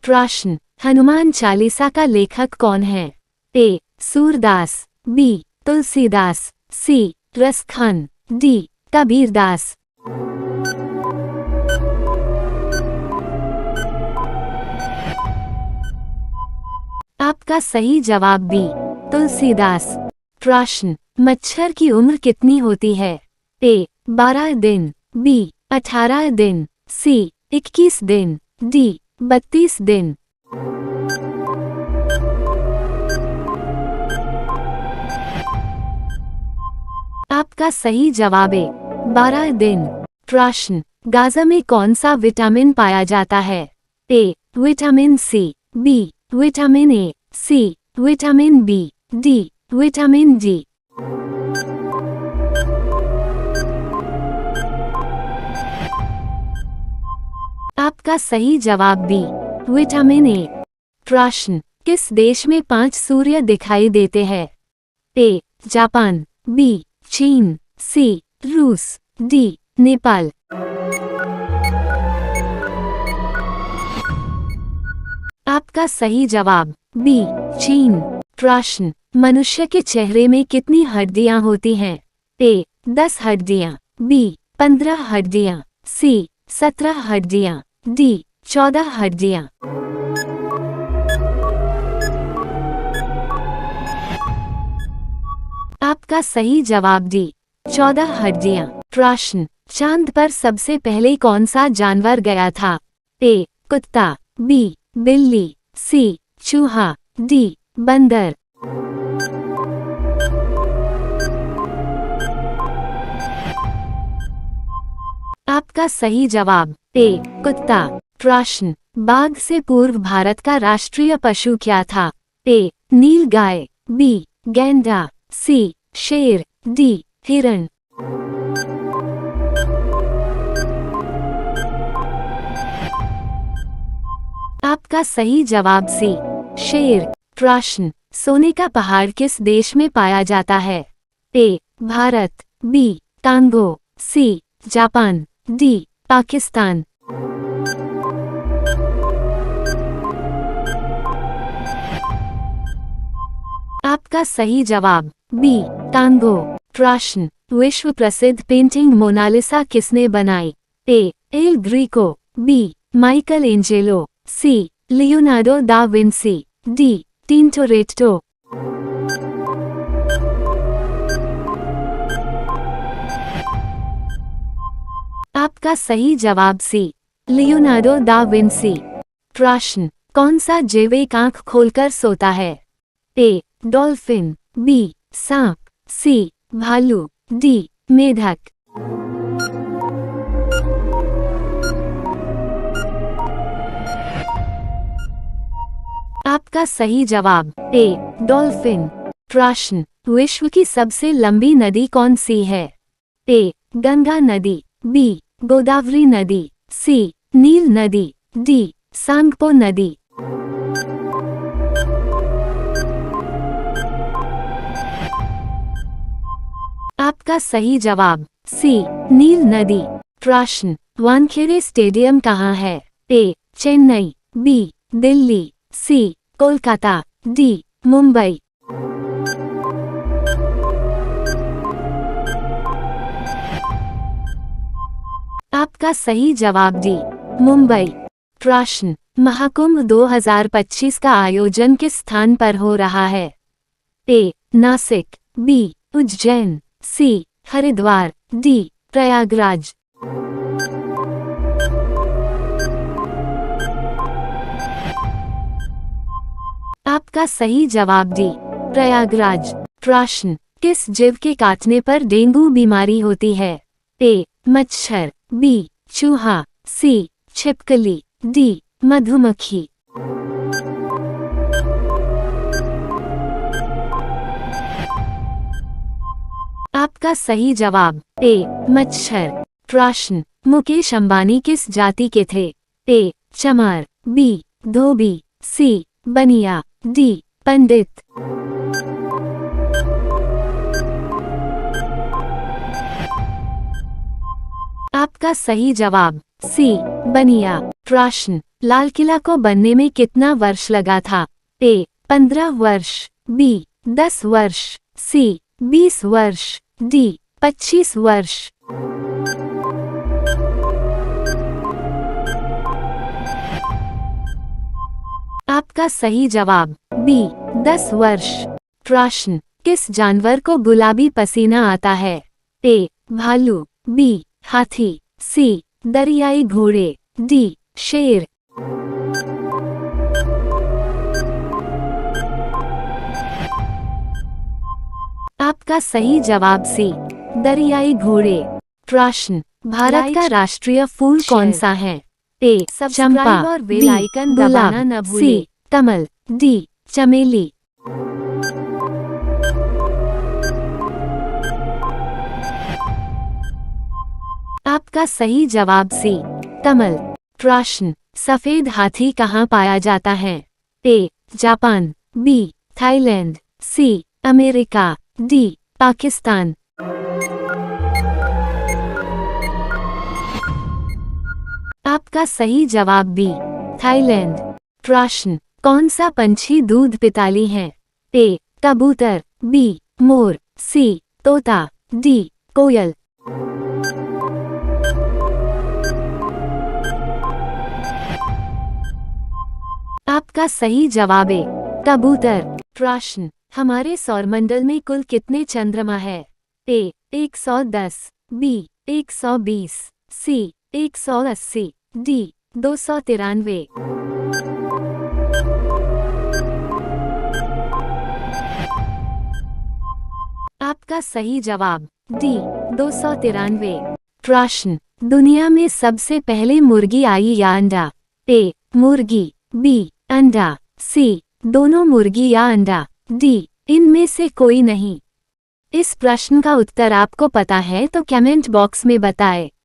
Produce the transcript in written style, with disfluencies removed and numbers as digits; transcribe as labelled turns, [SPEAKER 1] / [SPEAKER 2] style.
[SPEAKER 1] प्रश्न, हनुमान चालीसा का लेखक कौन है? ए. सूरदास, बी. तुलसीदास, सी. रसखान, डी. कबीरदास। आपका सही जवाब बी. तुलसीदास। प्रश्न, मच्छर की उम्र कितनी होती है? ए. 12 दिन, बी. 18 दिन, सी. 21 दिन, डी. 32 दिन। आपका सही जवाब है 12 दिन। प्रश्न, गाजर में कौन सा विटामिन पाया जाता है? A. Vitamin C, B. Vitamin A, C. Vitamin B, D. Vitamin D. आपका सही जवाब बी. विटामिन ए। प्रश्न, किस देश में 5 सूर्य दिखाई देते हैं? ए. Japan, B. चीन, सी. रूस, डी. नेपाल। आपका सही जवाब बी. चीन। प्रश्न, मनुष्य के चेहरे में कितनी हड्डियां होती हैं? ए. 10 हड्डियां, बी. 15 हड्डियां, सी. 17 हड्डियां, डी. 14 हड्डियां। आपका सही जवाब डी. 14 हड्डियां। प्रश्न, चांद पर सबसे पहले कौन सा जानवर गया था? ए. कुत्ता, बी. बिल्ली, सी. चूहा, डी. बंदर। आपका सही जवाब ए. कुत्ता। प्रश्न, बाघ से पूर्व भारत का राष्ट्रीय पशु क्या था? ए. नीलगाय, बी. गैंडा, सी. शेर, डी. हिरण। आपका सही जवाब सी. शेर। प्रश्न, सोने का पहाड़ किस देश में पाया जाता है? A. Bharat, B. Congo, C. Japan, D. Pakistan. आपका सही जवाब बी. कांगो। प्रश्न, विश्व प्रसिद्ध पेंटिंग मोनालिसा किसने बनाई? A. El Greco, B. Michelangelo, C. Leonardo da Vinci, D. Tintoretto. आपका सही जवाब सी. Leonardo da Vinci. प्रश्न, कौन सा जैव एक आंख खोलकर सोता है? ए. Dolphin, B. सांप, सी. भालू, डी. मेढक। आपका सही जवाब ए. डॉल्फिन। प्रश्न, विश्व की सबसे लंबी नदी कौन सी है? ए. गंगा नदी, बी. गोदावरी नदी, सी. नील नदी, डी. सांगपो नदी। आपका सही जवाब सी. नील नदी। प्रश्न, वानखेड़े स्टेडियम कहाँ है? ए. चेन्नई, बी. दिल्ली, सी. कोलकाता, डी. मुंबई। आपका सही जवाब डी. मुंबई। प्रश्न, महाकुंभ 2025 का आयोजन किस स्थान पर हो रहा है? ए. नासिक, बी. उज्जैन, सी. हरिद्वार, डी. प्रयागराज। आपका सही जवाब डी. प्रयागराज। प्रश्न, किस जीव के काटने पर डेंगू बीमारी होती है? ए. मच्छर, बी. चूहा, सी. छिपकली, डी. मधुमक्खी। आपका सही जवाब ए. मच्छर। प्रश्न, मुकेश अंबानी किस जाति के थे? ए. चमार, बी. धोबी, सी. बनिया, डी. पंडित। आपका सही जवाब सी. बनिया। प्रश्न, लाल किला को बनने में कितना वर्ष लगा था? ए 15 वर्ष, बी 10 वर्ष, सी 20 वर्ष, डी 25 वर्ष। आपका सही जवाब बी 10 वर्ष। प्रश्न, किस जानवर को गुलाबी पसीना आता है? ए भालू, बी हाथी, सी दरियाई घोड़े, डी शेर। आपका सही जवाब सी दरियाई घोड़े। प्रश्न, भारत का राष्ट्रीय फूल कौन सा है? ए चंपा, और बेल आइकन दबाना न भूलें। सी कमल, डी चमेली। आपका सही जवाब सी कमल। प्रश्न, सफेद हाथी कहाँ पाया जाता है? A Japan, B Thailand, C America, D Pakistan. आपका सही जवाब बी थाईलैंड। प्रश्न, कौन सा पंछी दूध पिताली है? ए कबूतर, बी मोर, सी तोता, डी कोयल। आपका सही जवाब है कबूतर। प्रश्न, हमारे सौरमंडल में कुल कितने चंद्रमा है? ए 110, बी 120, सी 180, डी 293। आपका सही जवाब डी 293। प्रश्न, दुनिया में सबसे पहले मुर्गी आई या अंडा? ए मुर्गी, बी अंडा, सी दोनों मुर्गी या अंडा, डी इनमें से कोई नहीं। इस प्रश्न का उत्तर आपको पता है तो कमेंट बॉक्स में बताएं।